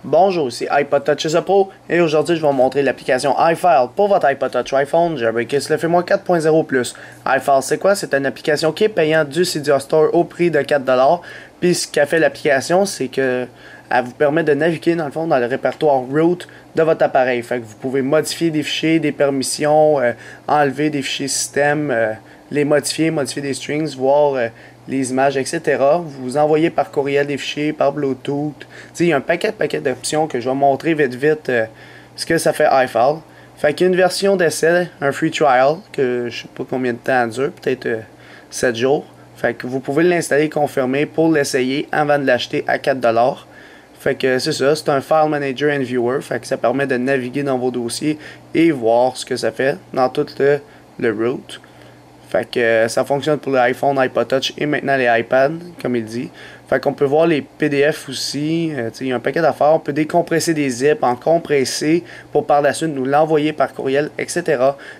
Bonjour, ici iPod Touch Pro et aujourd'hui je vais vous montrer l'application iFile pour votre iPod Touch iPhone. J'ai upgradé le firmware 4.0+. iFile c'est quoi? C'est une application qui est payante du Cydia Store au prix de 4$. Puis ce qu'a fait l'application, c'est que elle vous permet de naviguer dans le fond dans le répertoire root de votre appareil. Fait que vous pouvez modifier des fichiers, des permissions, enlever des fichiers système, les modifier des strings, voir les images, etc. Vous envoyez par courriel des fichiers, par Bluetooth. Il y a un paquet d'options que je vais montrer vite ce que ça fait iFile. Fait qu'il y a une version d'essai, un free trial, que je sais pas combien de temps dure, peut-être 7 jours. Fait que vous pouvez l'installer confirmé pour l'essayer avant de l'acheter à 4$. Fait que c'est ça, c'est un File Manager and Viewer. Fait que ça permet de naviguer dans vos dossiers et voir ce que ça fait dans tout le root. Fait que ça fonctionne pour l'iPhone, iPod Touch et maintenant les iPads, comme il dit. Fait qu'on peut voir les PDF aussi. Il y a un paquet d'affaires. On peut décompresser des zips, en compresser pour par la suite nous l'envoyer par courriel, etc.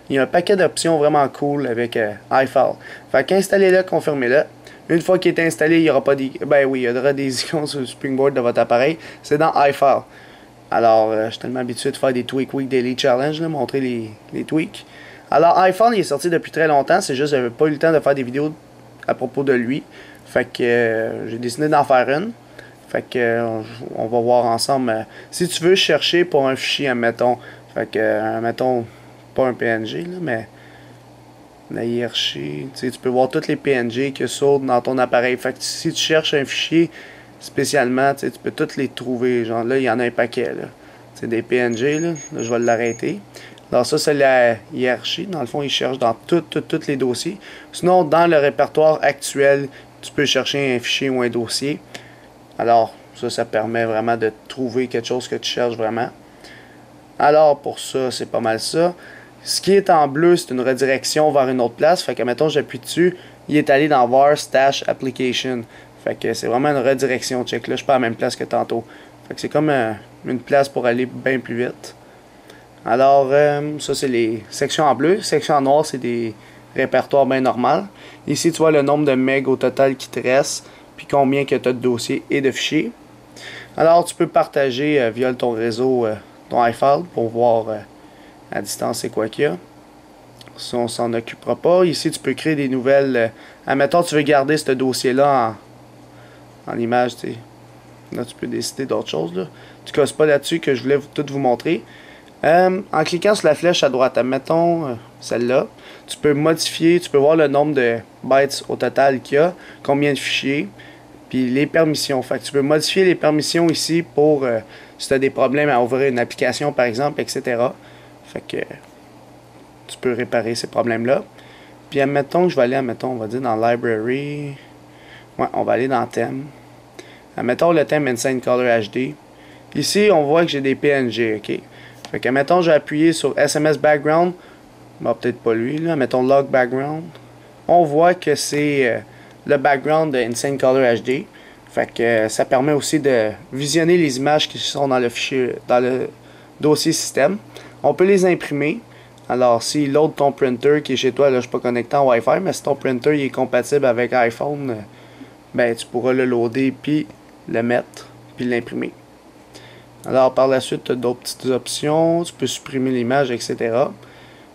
Il y a un paquet d'options vraiment cool avec iFile. Fait qu'installez-le, confirmez-le. Une fois qu'il est installé, il y aura pas des... Ben oui, il y aura des icônes sur le Springboard de votre appareil. C'est dans iFile. Alors, je suis tellement habitué de faire des Tweak Week Daily Challenge, là, montrer les tweaks. Alors, iPhone, il est sorti depuis très longtemps. C'est juste que j'avais pas eu le temps de faire des vidéos à propos de lui. Fait que j'ai décidé d'en faire une. Fait que on va voir ensemble. Si tu veux chercher pour un fichier, admettons. Fait que, admettons, pas un PNG, là, mais la hiérarchie. Tu peux voir tous les PNG qui sautent dans ton appareil. Fait que si tu cherches un fichier spécialement, tu peux tous les trouver. Genre là, il y en a un paquet. C'est des PNG, là je vais l'arrêter. Alors ça, c'est la hiérarchie. Dans le fond, il cherche dans tous les dossiers. Sinon, dans le répertoire actuel, tu peux chercher un fichier ou un dossier. Alors, ça permet vraiment de trouver quelque chose que tu cherches vraiment. Alors, pour ça, c'est pas mal ça. Ce qui est en bleu, c'est une redirection vers une autre place. Fait que, mettons, j'appuie dessus, il est allé dans Var Stash Application. Fait que c'est vraiment une redirection. Check, là, je suis pas à la même place que tantôt. Fait que c'est comme une place pour aller bien plus vite. Alors, ça, c'est les sections en bleu. Section en noir, c'est des répertoires bien normaux. Ici, tu vois le nombre de MB au total qui te reste, puis combien que tu as de dossiers et de fichiers. Alors, tu peux partager via ton réseau ton iFile pour voir à distance c'est quoi qu'il y a. Ça, on s'en occupera pas. Ici, tu peux créer des nouvelles. Admettons, tu veux garder ce dossier-là en image, tu sais. Là, tu peux décider d'autres choses. Là. Tu casses pas là-dessus que je voulais tout vous montrer. En cliquant sur la flèche à droite, admettons celle-là, tu peux modifier, tu peux voir le nombre de bytes au total qu'il y a, combien de fichiers, puis les permissions. Fait que tu peux modifier les permissions ici pour si tu as des problèmes à ouvrir une application par exemple, etc. Fait que tu peux réparer ces problèmes-là. Puis admettons que je vais aller, on va dire dans Library. Ouais, on va aller dans Thème. Admettons le thème Insane Color HD. Ici, on voit que j'ai des PNG, ok? Fait que, mettons, j'ai appuyé sur SMS Background. Bon, peut-être pas lui, là. Mettons Log Background. On voit que c'est le background de Insane Color HD. Fait que ça permet aussi de visionner les images qui sont dans le fichier, dans le dossier système. On peut les imprimer. Alors, si load ton printer qui est chez toi, là, je suis pas connecté en Wi-Fi, mais si ton printer il est compatible avec iPhone, ben, tu pourras le loader, puis le mettre, puis l'imprimer. Alors par la suite, tu as d'autres petites options, tu peux supprimer l'image, etc.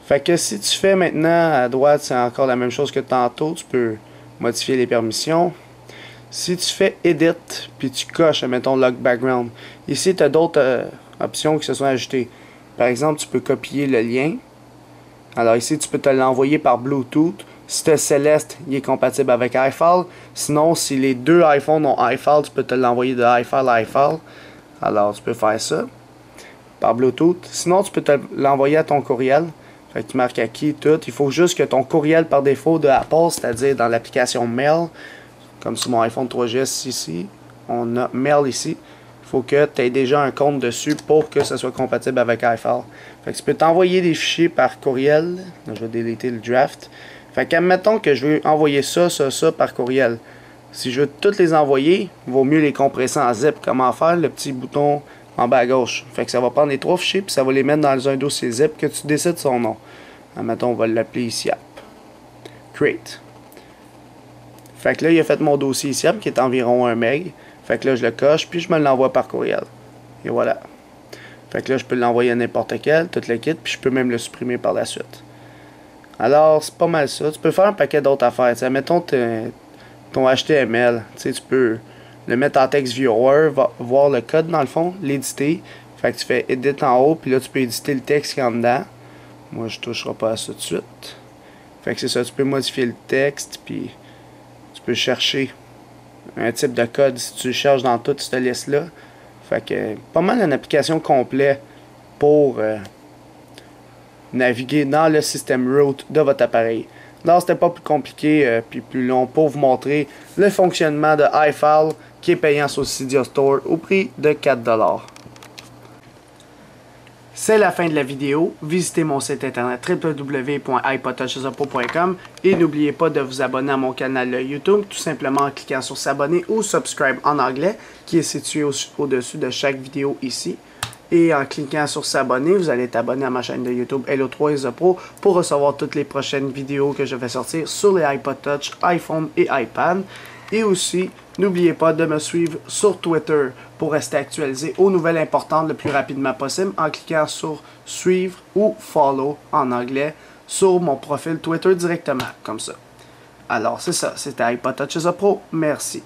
Fait que si tu fais maintenant à droite, c'est encore la même chose que tantôt, tu peux modifier les permissions. Si tu fais Edit, puis tu coches, mettons Lock Background, ici tu as d'autres options qui se sont ajoutées. Par exemple, tu peux copier le lien. Alors ici, tu peux te l'envoyer par Bluetooth. Si tu as Celeste, il est compatible avec iFile. Sinon, si les deux iPhones ont iFile, tu peux te l'envoyer de iFile à iFile. Alors, tu peux faire ça par Bluetooth. Sinon, tu peux te l'envoyer à ton courriel. Fait que tu marques à qui, tout. Il faut juste que ton courriel par défaut de Apple, c'est-à-dire dans l'application Mail, comme sur mon iPhone 3GS ici, on a Mail ici. Il faut que tu aies déjà un compte dessus pour que ça soit compatible avec iFile. Fait que tu peux t'envoyer des fichiers par courriel. Là, je vais déliter le draft. Fait que, admettons que je veux envoyer ça par courriel. Si je veux toutes les envoyer, il vaut mieux les compresser en zip. Comment faire? Le petit bouton en bas à gauche. Fait que ça va prendre les trois fichiers puis ça va les mettre dans un dossier zip que tu décides son nom. Admettons, on va l'appeler ici app. Create. Fait que là, il a fait mon dossier ici app qui est environ 1 MB. Fait que là, je le coche puis je me l'envoie par courriel. Et voilà. Fait que là, je peux l'envoyer à n'importe quel, tout le kit, puis je peux même le supprimer par la suite. Alors, c'est pas mal ça. Tu peux faire un paquet d'autres affaires. T'sais, mettons ton HTML. Tu peux le mettre en text viewer, voir le code dans le fond, l'éditer. Fait que tu fais edit en haut, puis là, tu peux éditer le texte qui est en dedans. Moi, je toucherai pas à ça tout de suite. Fait que c'est ça, tu peux modifier le texte, puis tu peux chercher un type de code si tu le cherches dans toute cette liste-là. Fait que pas mal une application complète pour naviguer dans le système root de votre appareil. Là, c'était pas plus compliqué puis plus long pour vous montrer le fonctionnement de iFile qui est payant sur le Cydia Store au prix de 4 $. C'est la fin de la vidéo. Visitez mon site internet www.ipodtouchesuppo.com et n'oubliez pas de vous abonner à mon canal YouTube tout simplement en cliquant sur s'abonner ou subscribe en anglais qui est situé au-dessus de chaque vidéo ici. Et en cliquant sur s'abonner, vous allez être abonné à ma chaîne de YouTube Hello3ISuppo pour recevoir toutes les prochaines vidéos que je vais sortir sur les iPod Touch, iPhone et iPad. Et aussi, n'oubliez pas de me suivre sur Twitter pour rester actualisé aux nouvelles importantes le plus rapidement possible en cliquant sur suivre ou follow en anglais sur mon profil Twitter directement, comme ça. Alors c'est ça, c'était iPod Touch Pro. Merci.